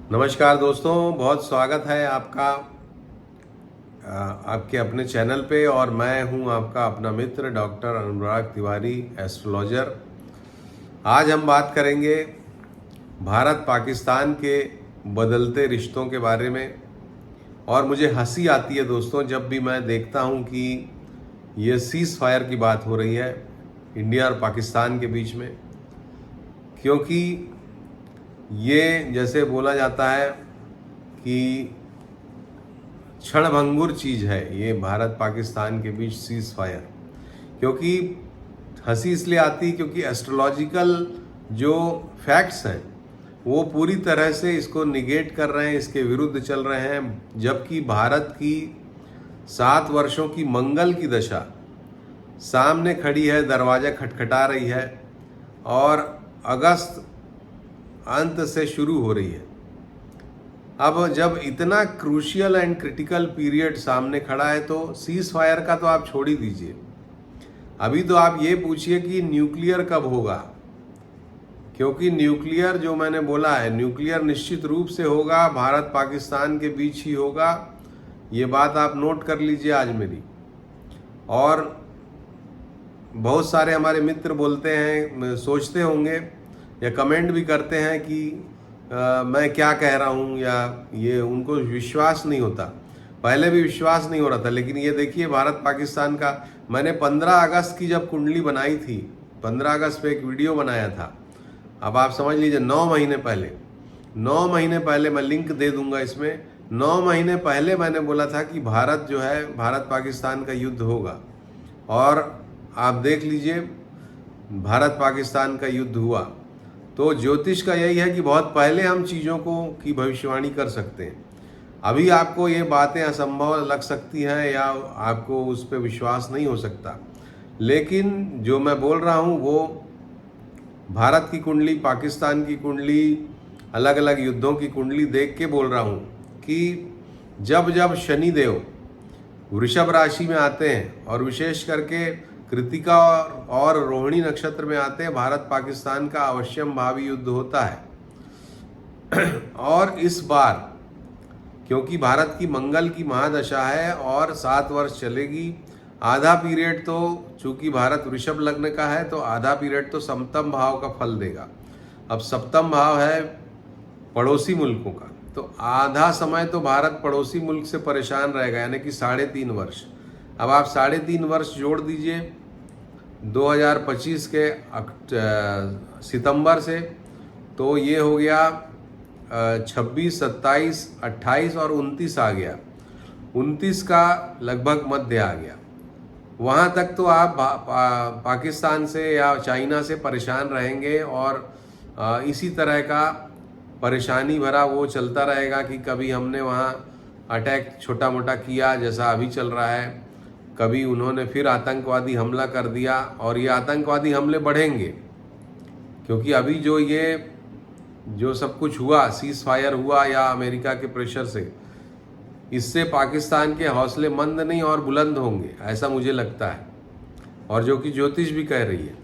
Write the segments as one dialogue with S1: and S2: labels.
S1: नमस्कार दोस्तों, बहुत स्वागत है आपका आपके अपने चैनल पे। और मैं हूं आपका अपना मित्र डॉक्टर अनुराग तिवारी, एस्ट्रोलॉजर। आज हम बात करेंगे भारत पाकिस्तान के बदलते रिश्तों के बारे में। और मुझे हंसी आती है दोस्तों जब भी मैं देखता हूं कि ये सीज़ फायर की बात हो रही है इंडिया और पाकिस्तान के बीच में, क्योंकि ये जैसे बोला जाता है कि क्षणभंगुर चीज़ है ये भारत पाकिस्तान के बीच सीज़ फायर। क्योंकि हंसी इसलिए आती क्योंकि एस्ट्रोलॉजिकल जो फैक्ट्स हैं वो पूरी तरह से इसको निगेट कर रहे हैं, इसके विरुद्ध चल रहे हैं। जबकि भारत की 7 वर्षों की मंगल की दशा सामने खड़ी है, दरवाज़ा खटखटा रही है और अगस्त अंत से शुरू हो रही है। अब जब इतना क्रूशियल एंड क्रिटिकल पीरियड सामने खड़ा है तो सीज़ फायर का तो आप छोड़ ही दीजिए। अभी तो आप ये पूछिए कि न्यूक्लियर कब होगा, क्योंकि न्यूक्लियर जो मैंने बोला है, न्यूक्लियर निश्चित रूप से होगा, भारत पाकिस्तान के बीच ही होगा। ये बात आप नोट कर लीजिए आज मेरी। और बहुत सारे हमारे मित्र बोलते हैं, सोचते होंगे या कमेंट भी करते हैं कि मैं क्या कह रहा हूँ, या ये उनको विश्वास नहीं होता। पहले भी विश्वास नहीं हो रहा था, लेकिन ये देखिए भारत पाकिस्तान का, मैंने 15 अगस्त की जब कुंडली बनाई थी, 15 अगस्त पे एक वीडियो बनाया था। अब आप समझ लीजिए 9 महीने पहले मैं लिंक दे दूंगा इसमें। 9 महीने पहले मैंने बोला था कि भारत जो है, भारत पाकिस्तान का युद्ध होगा। और आप देख लीजिए भारत पाकिस्तान का युद्ध हुआ। तो ज्योतिष का यही है कि बहुत पहले हम चीज़ों को की भविष्यवाणी कर सकते हैं। अभी आपको ये बातें असंभव लग सकती हैं या आपको उस पर विश्वास नहीं हो सकता, लेकिन जो मैं बोल रहा हूँ वो भारत की कुंडली, पाकिस्तान की कुंडली, अलग अलग युद्धों की कुंडली देख के बोल रहा हूँ कि जब जब शनिदेव वृषभ राशि में आते हैं और विशेष करके कृतिका और रोहिणी नक्षत्र में आते हैं, भारत पाकिस्तान का अवश्यम भावी युद्ध होता है। और इस बार क्योंकि भारत की मंगल की महादशा है और 7 वर्ष चलेगी, आधा पीरियड तो चूंकि भारत वृषभ लग्न का है तो आधा पीरियड तो सप्तम भाव का फल देगा। अब सप्तम भाव है पड़ोसी मुल्कों का, तो आधा समय तो भारत पड़ोसी मुल्क से परेशान रहेगा, यानी कि 3.5 वर्ष। अब आप 3.5 वर्ष जोड़ दीजिए 2025 के सितंबर से, तो ये हो गया 26, 27, 28 और 29 आ गया। 29 का लगभग मध्य आ गया। वहाँ तक तो आप पाकिस्तान से या चाइना से परेशान रहेंगे और इसी तरह का परेशानी भरा वो चलता रहेगा कि कभी हमने वहाँ अटैक छोटा मोटा किया जैसा अभी चल रहा है, कभी उन्होंने फिर आतंकवादी हमला कर दिया, और ये आतंकवादी हमले बढ़ेंगे। क्योंकि अभी जो सब कुछ हुआ, सीज़ फायर हुआ या अमेरिका के प्रेशर से, इससे पाकिस्तान के हौसले मंद नहीं और बुलंद होंगे, ऐसा मुझे लगता है, और जो कि ज्योतिष भी कह रही है।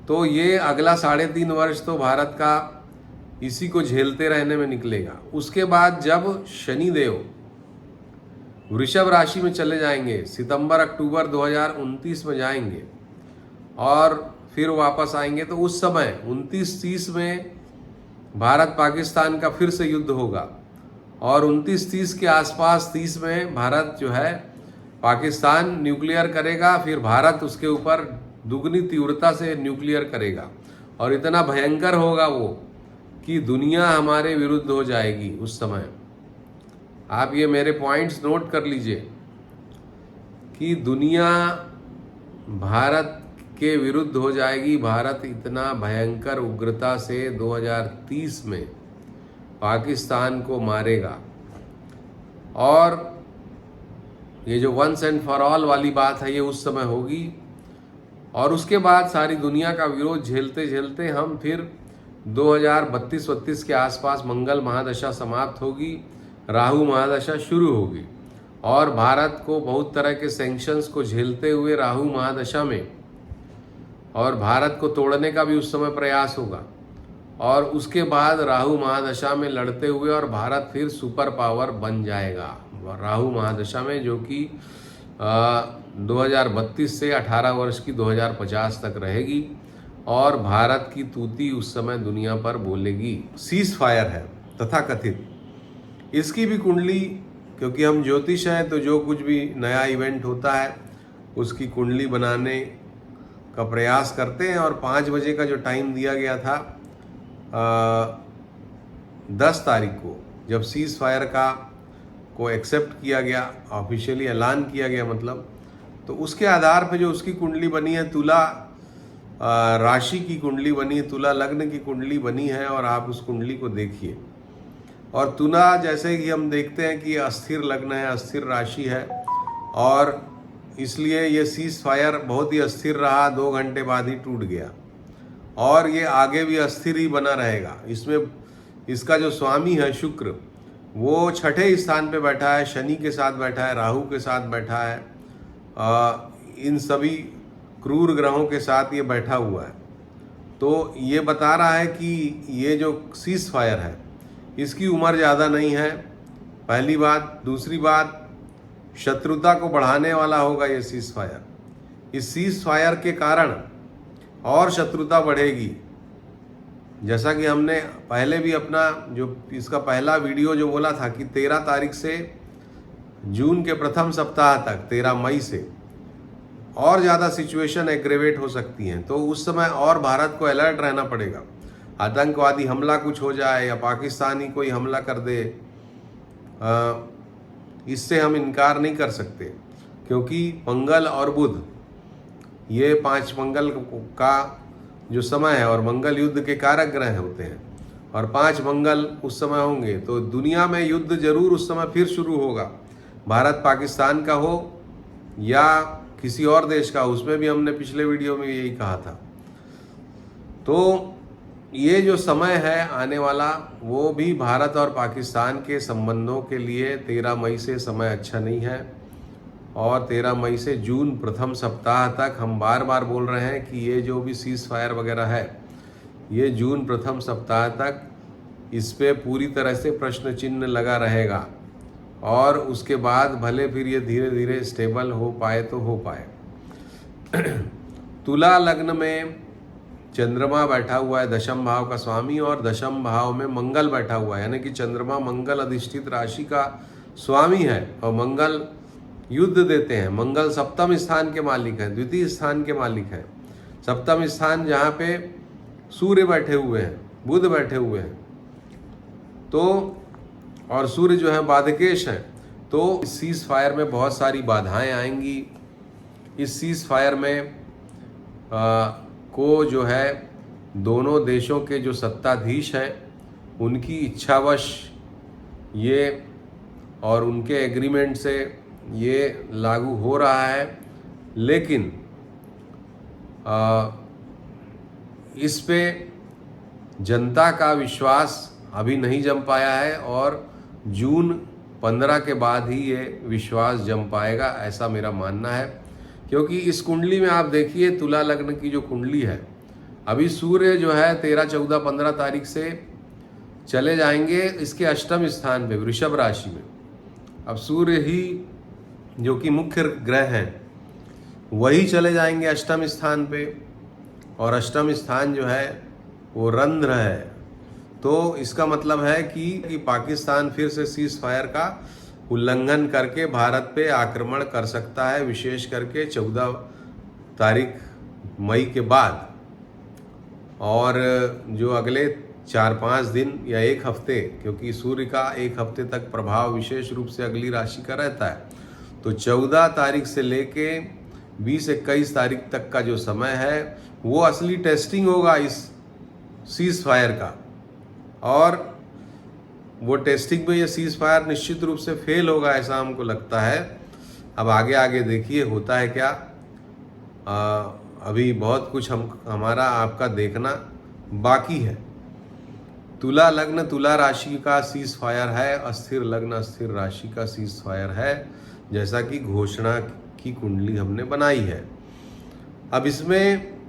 S1: तो ये अगला 3.5 वर्ष तो भारत का इसी को झेलते रहने में निकलेगा। उसके बाद जब शनिदेव वृषभ राशि में चले जाएंगे, सितंबर अक्टूबर 2029 में जाएंगे और फिर वापस आएंगे, तो उस समय 29-30 में भारत पाकिस्तान का फिर से युद्ध होगा। और 29-30 के आसपास, 30 में भारत जो है पाकिस्तान न्यूक्लियर करेगा, फिर भारत उसके ऊपर दुगनी तीव्रता से न्यूक्लियर करेगा, और इतना भयंकर होगा वो कि दुनिया हमारे विरुद्ध हो जाएगी उस समय। आप ये मेरे पॉइंट्स नोट कर लीजिए कि दुनिया भारत के विरुद्ध हो जाएगी। भारत इतना भयंकर उग्रता से 2030 में पाकिस्तान को मारेगा, और ये जो वंस एंड फॉर ऑल वाली बात है ये उस समय होगी। और उसके बाद सारी दुनिया का विरोध झेलते झेलते हम फिर 2032-32 के आसपास मंगल महादशा समाप्त होगी, राहु महादशा शुरू होगी, और भारत को बहुत तरह के सैंक्शंस को झेलते हुए राहु महादशा में, और भारत को तोड़ने का भी उस समय प्रयास होगा। और उसके बाद राहु महादशा में लड़ते हुए और भारत फिर सुपर पावर बन जाएगा राहु महादशा में, जो कि 2032 से 18 वर्ष की 2050 तक रहेगी और भारत की तूती उस समय दुनिया पर बोलेगी। सीज फायर है तथा कथित, इसकी भी कुंडली, क्योंकि हम ज्योतिष हैं तो जो कुछ भी नया इवेंट होता है उसकी कुंडली बनाने का प्रयास करते हैं। और 5 बजे का जो टाइम दिया गया था 10 तारीख को, जब सीज फायर को एक्सेप्ट किया गया, ऑफिशियली ऐलान किया गया मतलब, तो उसके आधार पर जो उसकी कुंडली बनी है, तुला राशि की कुंडली बनी है, तुला लग्न की कुंडली बनी है, और आप उस कुंडली को देखिए। और तुला जैसे कि हम देखते हैं कि अस्थिर लग्न है, अस्थिर राशि है, और इसलिए ये सीज फायर बहुत ही अस्थिर रहा, 2 घंटे बाद ही टूट गया और ये आगे भी अस्थिर ही बना रहेगा। इसमें इसका जो स्वामी है शुक्र, वो 6ठे स्थान पे बैठा है, शनि के साथ बैठा है, राहु के साथ बैठा है, इन सभी क्रूर ग्रहों के साथ ये बैठा हुआ है। तो ये बता रहा है कि ये जो सीज फायर है इसकी उम्र ज़्यादा नहीं है, पहली बात। दूसरी बात, शत्रुता को बढ़ाने वाला होगा ये सीज फायर। इस सीज फायर के कारण और शत्रुता बढ़ेगी। जैसा कि हमने पहले भी अपना जो इसका पहला वीडियो जो बोला था कि 13 तारीख से जून के प्रथम सप्ताह तक, 13 मई से और ज़्यादा सिचुएशन एग्रेवेट हो सकती हैं, तो उस समय और भारत को अलर्ट रहना पड़ेगा। आतंकवादी हमला कुछ हो जाए या पाकिस्तानी कोई हमला कर दे, इससे हम इनकार नहीं कर सकते, क्योंकि मंगल और बुध ये 5 मंगल का जो समय है, और मंगल युद्ध के कारक ग्रह होते हैं, और 5 मंगल उस समय होंगे तो दुनिया में युद्ध जरूर उस समय फिर शुरू होगा। भारत पाकिस्तान का हो या किसी और देश का, उसमें भी हमने पिछले वीडियो में यही कहा था। तो ये जो समय है आने वाला, वो भी भारत और पाकिस्तान के संबंधों के लिए 13 मई से समय अच्छा नहीं है, और 13 मई से जून प्रथम सप्ताह तक हम बार बार बोल रहे हैं कि ये जो भी सीज फायर वगैरह है, ये जून प्रथम सप्ताह तक इस पे पूरी तरह से प्रश्न चिन्ह लगा रहेगा, और उसके बाद भले फिर ये धीरे धीरे स्टेबल हो पाए तो हो पाए। तुला लग्न में चंद्रमा बैठा हुआ है, दशम भाव का स्वामी, और दशम भाव में मंगल बैठा हुआ है, यानी कि चंद्रमा मंगल अधिष्ठित राशि का स्वामी है, और मंगल युद्ध देते हैं। मंगल सप्तम स्थान के मालिक हैं, द्वितीय स्थान के मालिक हैं। सप्तम स्थान जहाँ पे सूर्य बैठे हुए हैं, बुध बैठे हुए हैं, तो और सूर्य जो है बाधकेश है। तो इस सीज फायर में बहुत सारी बाधाएं आएंगी। इस सीज फायर में को जो है दोनों देशों के जो सत्ताधीश हैं उनकी इच्छावश ये और उनके एग्रीमेंट से ये लागू हो रहा है, लेकिन इस पे जनता का विश्वास अभी नहीं जम पाया है, और जून 15 के बाद ही ये विश्वास जम पाएगा, ऐसा मेरा मानना है। क्योंकि इस कुंडली में आप देखिए, तुला लग्न की जो कुंडली है, अभी सूर्य जो है 13, 14, 15 तारीख से चले जाएंगे इसके अष्टम स्थान पे, वृषभ राशि में। अब सूर्य ही जो कि मुख्य ग्रह हैं वही चले जाएंगे अष्टम स्थान पे, और अष्टम स्थान जो है वो रंध्र है। तो इसका मतलब है कि पाकिस्तान फिर से सीज फायर का उल्लंघन करके भारत पे आक्रमण कर सकता है, विशेष करके 14 तारीख मई के बाद। और जो अगले 4-5 दिन या 1 हफ्ते, क्योंकि सूर्य का 1 हफ्ते तक प्रभाव विशेष रूप से अगली राशि का रहता है, तो 14 तारीख से लेके 20-21 तारीख तक का जो समय है वो असली टेस्टिंग होगा इस सीज फायर का। और वो टेस्टिंग में ये सीज फायर निश्चित रूप से फेल होगा, ऐसा हमको लगता है। अब आगे आगे देखिए होता है क्या। अभी बहुत कुछ हमारा आपका देखना बाकी है। तुला लग्न तुला राशि का सीज फायर है, अस्थिर लग्न अस्थिर राशि का सीज फायर है, जैसा कि घोषणा की कुंडली हमने बनाई है। अब इसमें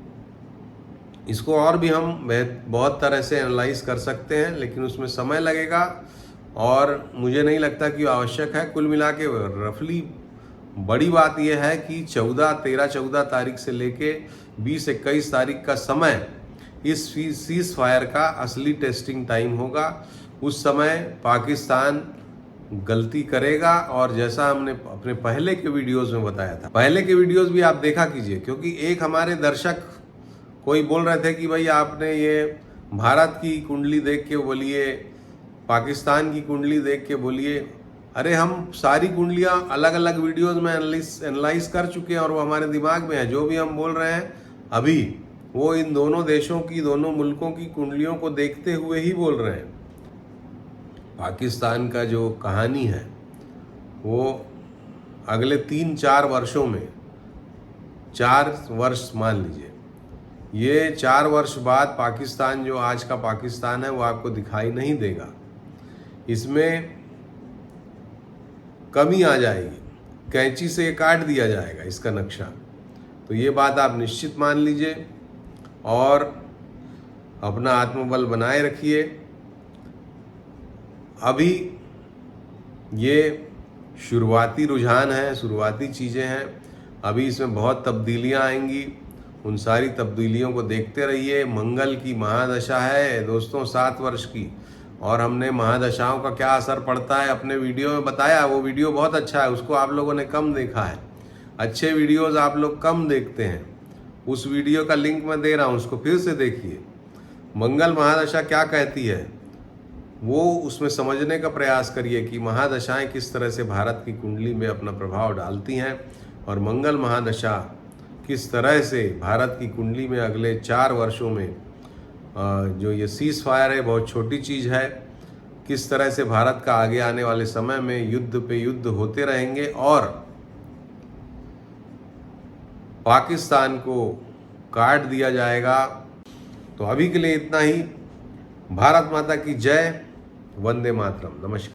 S1: इसको और भी हम बहुत तरह से एनालाइज कर सकते हैं, लेकिन उसमें समय लगेगा और मुझे नहीं लगता कि वो आवश्यक है। कुल मिला के रफली बड़ी बात यह है कि 13-14 तारीख से लेके 20-21 तारीख का समय इस सीज फायर का असली टेस्टिंग टाइम होगा। उस समय पाकिस्तान गलती करेगा, और जैसा हमने अपने पहले के वीडियोस में बताया था, पहले के वीडियोस भी आप देखा कीजिए, क्योंकि एक हमारे दर्शक कोई बोल रहे थे कि भाई आपने ये भारत की कुंडली देख के बोलिए, पाकिस्तान की कुंडली देख के बोलिए। अरे हम सारी कुंडलियां अलग अलग वीडियोस में एनालाइज कर चुके हैं और वो हमारे दिमाग में है। जो भी हम बोल रहे हैं अभी वो इन दोनों देशों की, दोनों मुल्कों की कुंडलियों को देखते हुए ही बोल रहे हैं। पाकिस्तान का जो कहानी है वो अगले 3-4 वर्षों में, 4 वर्ष मान लीजिए, ये 4 वर्ष बाद पाकिस्तान जो आज का पाकिस्तान है वो आपको दिखाई नहीं देगा। इसमें कमी आ जाएगी, कैंची से काट दिया जाएगा इसका नक्शा। तो ये बात आप निश्चित मान लीजिए और अपना आत्मबल बनाए रखिए। अभी ये शुरुआती रुझान है, शुरुआती चीज़ें हैं, अभी इसमें बहुत तब्दीलियां आएंगी। उन सारी तब्दीलियों को देखते रहिए। मंगल की महादशा है दोस्तों 7 वर्ष की, और हमने महादशाओं का क्या असर पड़ता है अपने वीडियो में बताया। वो वीडियो बहुत अच्छा है, उसको आप लोगों ने कम देखा है। अच्छे वीडियोस आप लोग कम देखते हैं। उस वीडियो का लिंक मैं दे रहा हूँ, उसको फिर से देखिए। मंगल महादशा क्या कहती है वो उसमें समझने का प्रयास करिए कि महादशाएं किस तरह से भारत की कुंडली में अपना प्रभाव डालती हैं, और मंगल महादशा किस तरह से भारत की कुंडली में अगले 4 वर्षों में जो ये सीज फायर है बहुत छोटी चीज़ है, किस तरह से भारत का आगे आने वाले समय में युद्ध पे युद्ध होते रहेंगे और पाकिस्तान को काट दिया जाएगा। तो अभी के लिए इतना ही। भारत माता की जय। वंदे मातरम। नमस्कार।